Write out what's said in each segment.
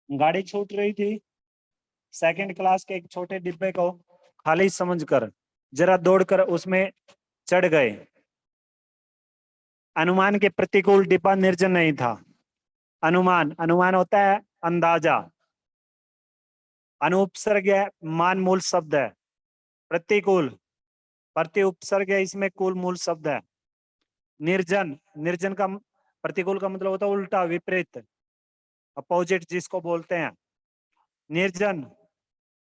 गाड़ी छूट रही थी, सेकंड क्लास के एक छोटे डिब्बे को खाली समझकर जरा दौड़कर उसमें चढ़ गए। अनुमान के प्रतिकूल डिब्बा निर्जन नहीं था। अनुमान, अनुमान होता है अंदाजा। अनुपसर्ग है, मान मूल शब्द है। प्रतिकूल, प्रति उपसर्ग है, इसमें कुल मूल शब्द है। निर्जन, निर्जन का प्रतिकूल का मतलब होता है उल्टा, विपरीत, अपोजिट जिसको बोलते हैं। निर्जन,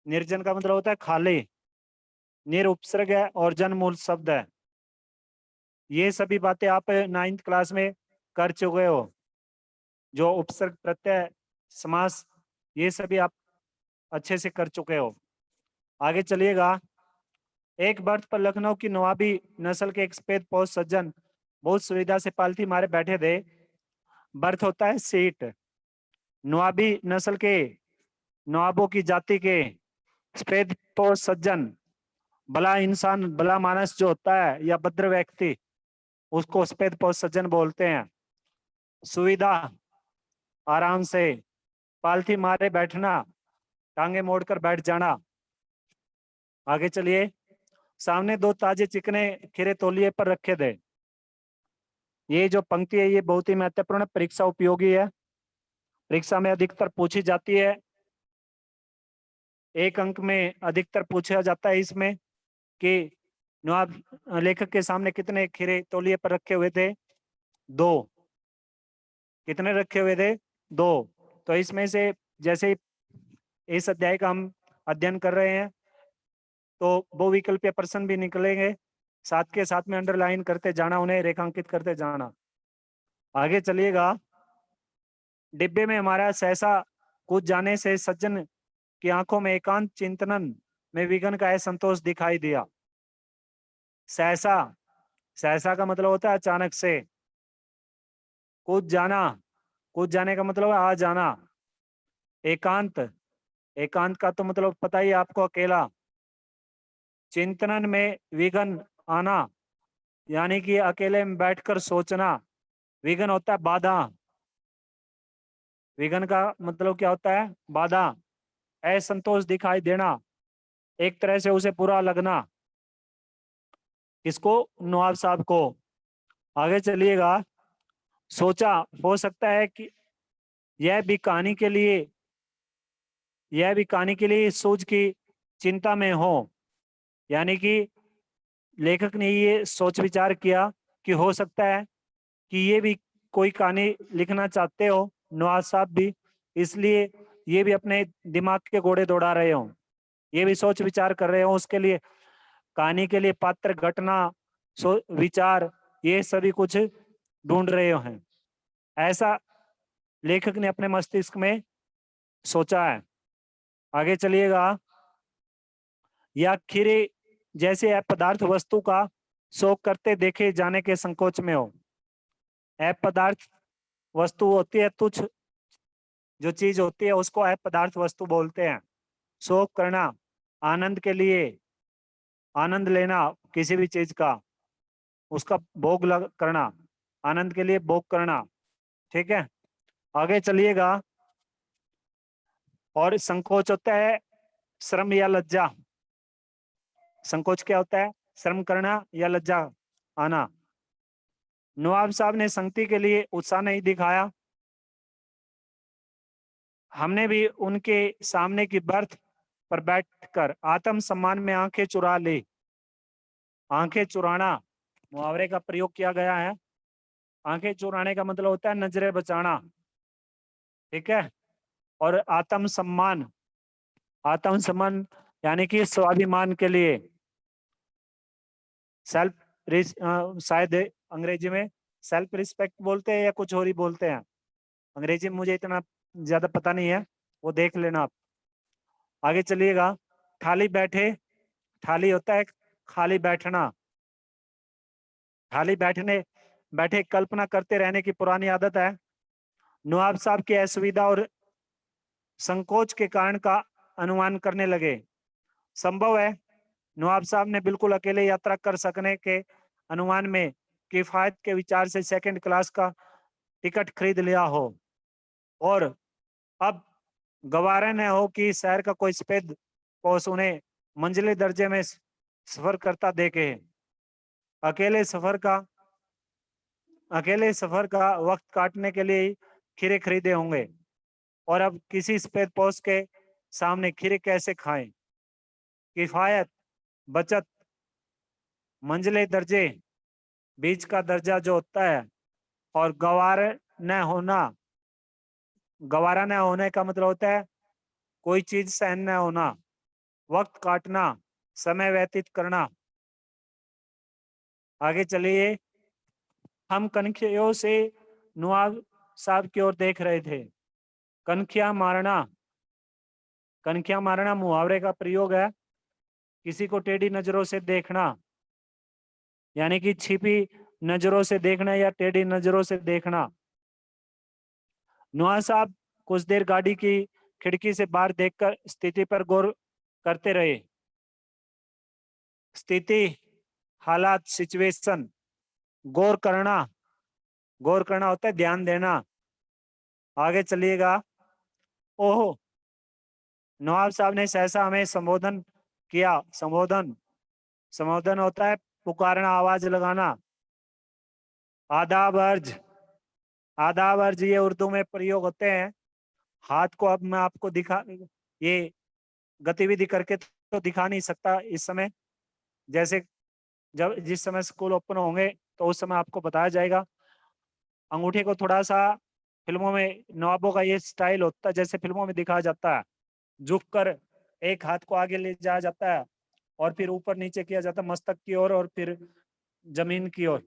निर्जन का मतलब होता है खाली। निर उपसर्ग है और जन मूल शब्द है। ये सभी बातें आप 9th क्लास में कर चुके हो। जो उपसर्ग, प्रत्यय, समास, ये सभी आप अच्छे से कर चुके हो। आगे चलिएगा। एक बर्थ पर लखनऊ की नवाबी नस्ल के एक सफेद पोष सज्जन बहुत सुविधा से पालथी मारे बैठे थे। बर्थ होता है सीट। नवाबी नस्ल के, नवाबों की जाति के सफेद पोष सज्जन, भला इंसान, भला मानस जो होता है या भद्र व्यक्ति, उसको सफेद पोष सज्जन बोलते हैं। सुविधा, आराम से, पालथी मारे बैठना, टांगे मोड़कर बैठ जाना। आगे चलिए। सामने दो ताजे चिकने खीरे तौलिए पर रखे थे। ये जो पंक्ति है ये बहुत ही महत्वपूर्ण, परीक्षा उपयोगी है, परीक्षा में अधिकतर पूछी जाती है। एक अंक में अधिकतर पूछा जाता है इसमें कि नवाब लेखक के सामने कितने खीरे तौलिए पर रखे हुए थे? 2। कितने रखे हुए थे? 2। तो इसमें से जैसे ही इस अध्याय का हम अध्ययन कर रहे हैं तो बहुविकल्पीय प्रश्न भी निकलेंगे, साथ के साथ में अंडरलाइन करते जाना, उन्हें रेखांकित करते जाना। आगे चलिएगा। डिब्बे में हमारा सहसा कूद जाने से सज्जन की आंखों में एकांत चिंतन में विघ्न का असंतोष दिखाई दिया। सहसा, सहसा का मतलब होता है अचानक से। कूद जाना, कूद जाने का मतलब है आ जाना। एकांत, एकांत का तो मतलब पता ही आपको, अकेला। चिंतन में विघ्न आना, यानी कि अकेले में बैठकर सोचना। विघ्न होता है बाधा। विघ्न का मतलब क्या होता है? बाधा। असंतोष दिखाई देना, एक तरह से उसे बुरा लगना। किसको? नवाब साहब को। आगे चलिएगा। सोचा, हो सकता है कि यह भी कहानी के लिए, यह भी कहानी के लिए सूझ की चिंता में हो। यानी कि लेखक ने ये सोच विचार किया कि हो सकता है कि ये भी कोई कहानी लिखना चाहते हो नवाब साहब भी, इसलिए ये भी अपने दिमाग के घोड़े दौड़ा रहे हो, ये भी सोच विचार कर रहे हो उसके लिए, कहानी के लिए पात्र, घटना, विचार, ये सभी कुछ ढूंढ रहे हो हैं, ऐसा लेखक ने अपने मस्तिष्क में सोचा है। आगे चलिएगा। या खीरे जैसे अपदार्थ वस्तु का शौक करते देखे जाने के संकोच में हो। अपदार्थ वस्तु होती है तुच्छ, जो चीज होती है उसको अपदार्थ वस्तु बोलते हैं। शौक करना, आनंद के लिए, आनंद लेना किसी भी चीज का, उसका भोग करना, आनंद के लिए भोग करना। ठीक है, आगे चलिएगा। और संकोच होता है श्रम या लज्जा। संकोच क्या होता है? श्रम करना या लज्जा आना। नवाब साहब ने संगति के लिए उत्साह नहीं दिखाया। हमने भी उनके सामने की बर्थ पर बैठकर आत्म सम्मान में आंखें चुरा ली। आंखें चुराना मुहावरे का प्रयोग किया गया है। आंखें चुराने का मतलब होता है नजरें बचाना। ठीक है। और आत्म सम्मान, आत्म सम्मान यानी कि स्वाभिमान के लिए, सेल्फ, शायद अंग्रेजी में सेल्फ रिस्पेक्ट बोलते हैं या कुछ और ही बोलते हैं। अंग्रेजी में मुझे इतना ज्यादा पता नहीं है, वो देख लेना आप। आगे चलिएगा। खाली बैठे, खाली होता है खाली बैठना। खाली बैठने, बैठे कल्पना करते रहने की पुरानी आदत है। नवाब साहब की असुविधा और संकोच के कारण का अनुमान करने लगे। संभव है नवाब साहब ने बिल्कुल अकेले यात्रा कर सकने के अनुमान में किफायत के विचार से सेकंड क्लास का टिकट खरीद लिया हो, और अब गवारा न हो कि शहर का कोई सफेद पोस उन्हें मंजिले दर्जे में सफर करता देखे। अकेले सफर का अकेले सफर का वक्त काटने के लिए ही खीरे खरीदे होंगे, और अब किसी सफेद पोस के सामने खीरे कैसे खाएं। किफायत, बचत, मंजिले दर्जे, बीच का दर्जा जो होता है, और न होना गवारा न होने का मतलब होता है कोई चीज सहन न होना, वक्त काटना, समय व्यतीत करना। आगे चलिए, हम कनखियों से नवाब साहब की ओर देख रहे थे। कनखिया मारना, कनखिया मारना मुहावरे का प्रयोग है। किसी को टेढ़ी नजरों से देखना, यानी कि छिपी नजरों से देखना या टेढ़ी नजरों से देखना। नवाब साहब कुछ देर गाड़ी की खिड़की से बाहर देखकर स्थिति पर गौर करते रहे। स्थिति, हालात, सिचुएशन। गौर करना, गौर करना होता है ध्यान देना। आगे चलिएगा। ओहो, नवाब साहब ने सहसा हमें संबोधन किया। संबोधन, संबोधन होता है पुकारना, आवाज लगाना। आदाब अर्ज, आदाब अर्ज ये उर्दू में प्रयोग होते हैं। हाथ को अब मैं आपको दिखा, ये गतिविधि करके तो दिखा नहीं सकता इस समय। जैसे जब जिस समय स्कूल ओपन होंगे तो उस समय आपको बताया जाएगा। अंगूठे को थोड़ा सा, फिल्मों में नवाबों का ये स्टाइल होता है, जैसे फिल्मों में दिखाया जाता है, झुक कर एक हाथ को आगे ले जाया जाता है और फिर ऊपर नीचे किया जाता है मस्तक की ओर और फिर जमीन की ओर।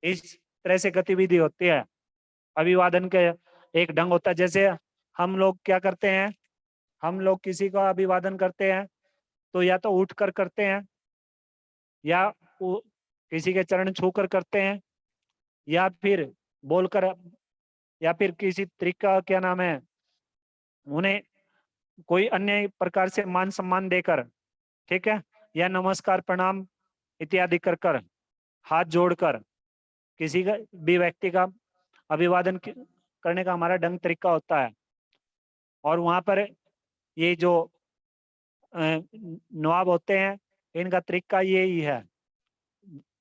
इस तरह से गतिविधि होती है। अभिवादन के एक ढंग होता है। जैसे हम लोग क्या करते हैं, हम लोग किसी का अभिवादन करते हैं तो या तो उठ कर करते हैं, या किसी के चरण छूकर करते हैं, या फिर बोलकर, या फिर किसी तरीका क्या नाम है, उन्हें कोई अन्य प्रकार से मान सम्मान देकर, ठीक है, या नमस्कार प्रणाम इत्यादि कर कर, हाथ जोड़कर किसी का भी व्यक्ति का अभिवादन करने का हमारा ढंग तरीका होता है। और वहां पर ये जो नवाब होते हैं, इनका तरीका यही है।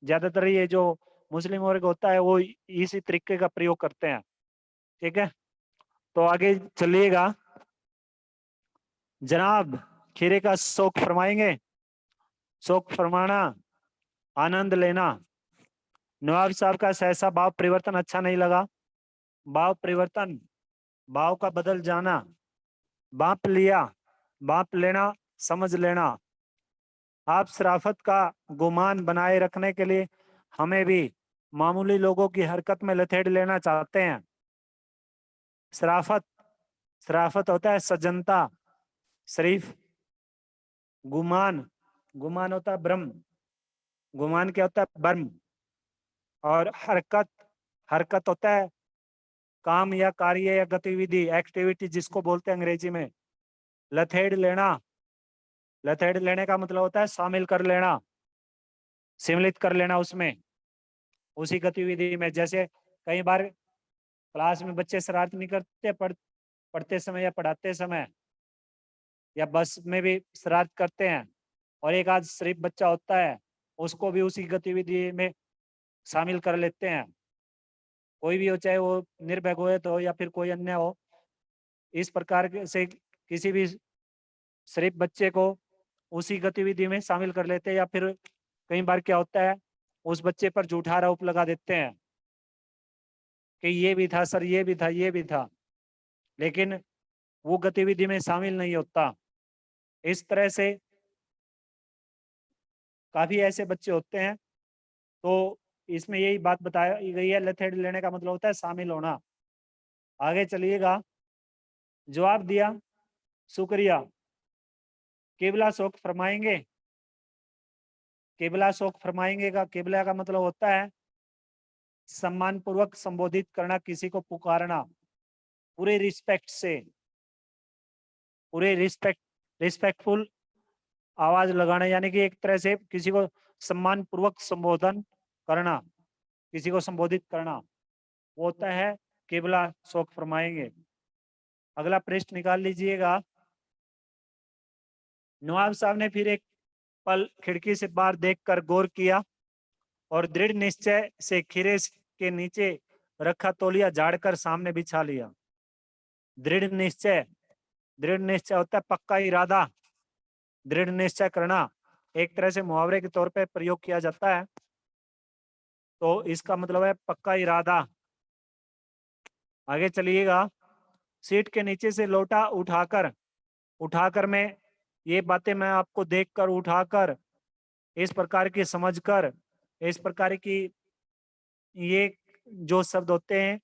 ज्यादातर ये जो मुस्लिम वर्ग होता है वो इसी तरीके का प्रयोग करते हैं। ठीक है, तो आगे चलिएगा। जनाब, खीरे का शौक फरमाएंगे। शौक फरमाना, आनंद लेना। नवाब साहब का सहसा भाव परिवर्तन अच्छा नहीं लगा। भाव परिवर्तन, भाव का बदल जाना। बाप लिया, बाप लेना, समझ लेना। आप शराफत का गुमान बनाए रखने के लिए हमें भी मामूली लोगों की हरकत में लथेड़ लेना चाहते हैं। शराफत, शराफत होता है सज्जनता, शरीफ। गुमान, गुमान होता है भ्रम। गुमान क्या होता है? भ्रम। और हरकत, हरकत होता है काम या कार्य या गतिविधि, एक्टिविटी जिसको बोलते हैं अंग्रेजी में। लथेड़ लेना, लथेड़ लेने का मतलब होता है शामिल कर लेना, सम्मिलित कर लेना उसमें, उसी गतिविधि में। जैसे कई बार क्लास में बच्चे शरारत नहीं करते, पढ़ते समय या पढ़ाते समय, या बस में भी शरारत करते हैं, और एक आध शरीफ बच्चा होता है उसको भी उसी गतिविधि में शामिल कर लेते हैं। कोई भी हो, चाहे वो निर्भय हो तो या फिर कोई अन्य हो, इस प्रकार से किसी भी शरीफ बच्चे को उसी गतिविधि में शामिल कर लेते हैं। या फिर कई बार क्या होता है, उस बच्चे पर झूठा आरोप लगा देते हैं कि ये भी था सर, ये भी था, ये भी था, लेकिन वो गतिविधि में शामिल नहीं होता। इस तरह से काफी ऐसे बच्चे होते हैं। तो इसमें यही बात बताई गई है, लथेड़ लेने का मतलब होता है शामिल होना। आगे चलिएगा। जवाब दिया, शुक्रिया। किबला शौक फरमाएंगे। किबला शौक फरमाएंगे का किबला का मतलब होता है सम्मान पूर्वक संबोधित करना, किसी को पुकारना पूरे रिस्पेक्ट से, पूरे रिस्पेक्टफुल आवाज लगाना, यानी कि एक तरह से किसी को सम्मान पूर्वक संबोधन करना, किसी को संबोधित करना, वो होता है किबला शौक फरमाएंगे। अगला पृष्ठ निकाल लीजिएगा। नवाब साहब ने फिर एक पल खिड़की से बाहर देखकर गौर किया और दृढ़ निश्चय से खीरे के नीचे रखा तौलिया झाड़कर सामने बिछा लिया। दृढ़ निश्चय, दृढ़ निश्चय होता है पक्का इरादा। दृढ़ निश्चय करना एक तरह से मुहावरे के तौर पे प्रयोग किया जाता है, तो इसका मतलब है पक्का इरादा। आगे चलिएगा। सीट के नीचे से लोटा उठाकर मैं ये बातें मैं आपको देखकर उठाकर इस प्रकार की समझकर इस प्रकार की ये जो शब्द होते हैं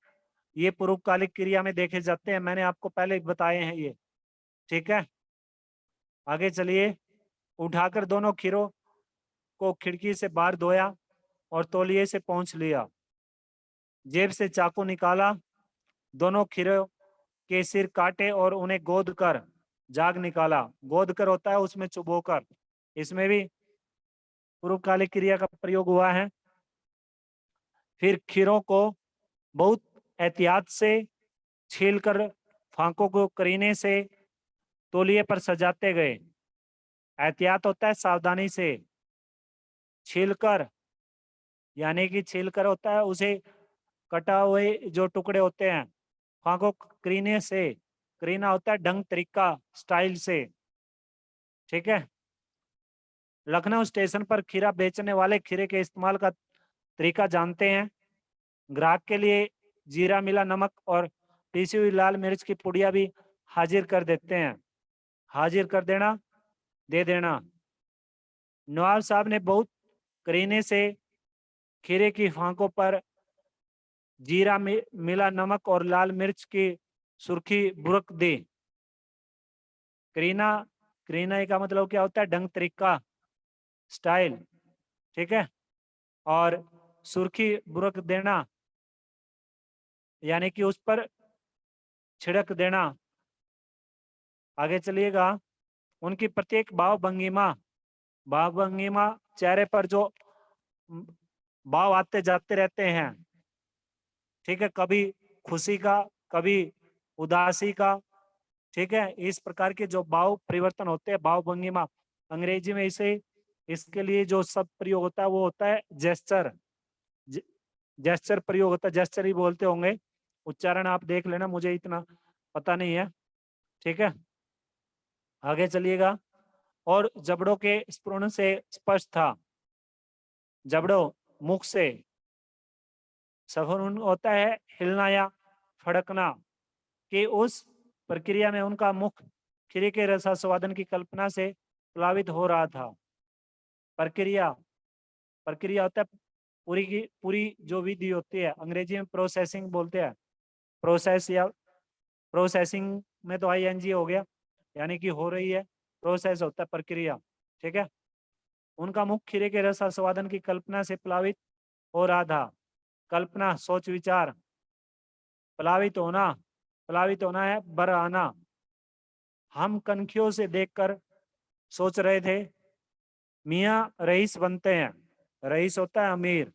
ये पूर्वकालिक क्रिया में देखे जाते हैं, मैंने आपको पहले बताए हैं ये। ठीक है, आगे चलिए। उठाकर दोनों खीरों को खिड़की से बाहर धोया और तौलिए से पोंछ लिया। जेब से चाकू निकाला, दोनों खीरों के सिर काटे और उन्हें गोद कर जाग निकाला। गोद कर होता है उसमें चुबोकर, इसमें भी पूर्वकालिक क्रिया का प्रयोग हुआ है। फिर खीरों को बहुत एहतियात से छीलकर फांकों को करीने से तौलिए पर सजाते गए। एहतियात होता है सावधानी से, छीलकर यानी कि छीलकर होता है उसे कटा हुए जो टुकड़े होते हैं, फांकों करीने से, करीना होता है ढंग तरीका स्टाइल से। ठीक है, लखनऊ स्टेशन पर खीरा बेचने वाले खीरे के इस्तेमाल का तरीका जानते हैं। ग्राहक के लिए जीरा मिला नमक और पीसी हुई लाल मिर्च की पुड़िया भी हाजिर कर देते हैं। हाजिर कर देना, दे देना। नवाब साहब ने बहुत करीने से खीरे की फांकों पर जीरा मिला नमक और लाल मिर्च की सुर्खी बुरक दी। करीना, करीना का मतलब क्या होता है? ढंग तरीका स्टाइल। ठीक है, और सुर्खी बुरक देना यानी कि उस पर छिड़क देना। आगे चलिएगा। उनकी प्रत्येक भाव भंगिमा चेहरे पर जो भाव आते जाते रहते हैं। ठीक है, कभी खुशी का, कभी उदासी का। ठीक है, इस प्रकार के जो भाव परिवर्तन होते हैं, भाव भंगिमा, अंग्रेजी में इसे इसके लिए जो शब्द प्रयोग होता है वो होता है जेस्चर। जेस्चर प्रयोग होता है, जेस्चर ही बोलते होंगे, उच्चारण आप देख लेना, मुझे इतना पता नहीं है। ठीक है, आगे चलिएगा। और जबड़ों के स्फुरण से स्पष्ट था, जबड़ों मुख से, स्फुरण होता है हिलना या फड़कना, कि उस प्रक्रिया में उनका मुख खीरे के रसास्वादन की कल्पना से प्लावित हो रहा था। प्रक्रिया, प्रक्रिया होता है पूरी की पूरी जो विधि होती है, अंग्रेजी में प्रोसेसिंग बोलते हैं। प्रोसेस या प्रोसेसिंग में तो आईएनजी हो गया, यानी कि हो रही है। प्रोसेस होता है प्रक्रिया। ठीक है, उनका मुख खीरे के रस आस्वादन की कल्पना से प्लावित हो रहा था। कल्पना सोच विचार, प्लावित होना, प्लावित होना है बर आना। हम कनखियों से देखकर सोच रहे थे मियाँ रईस बनते हैं। रईस होता है अमीर,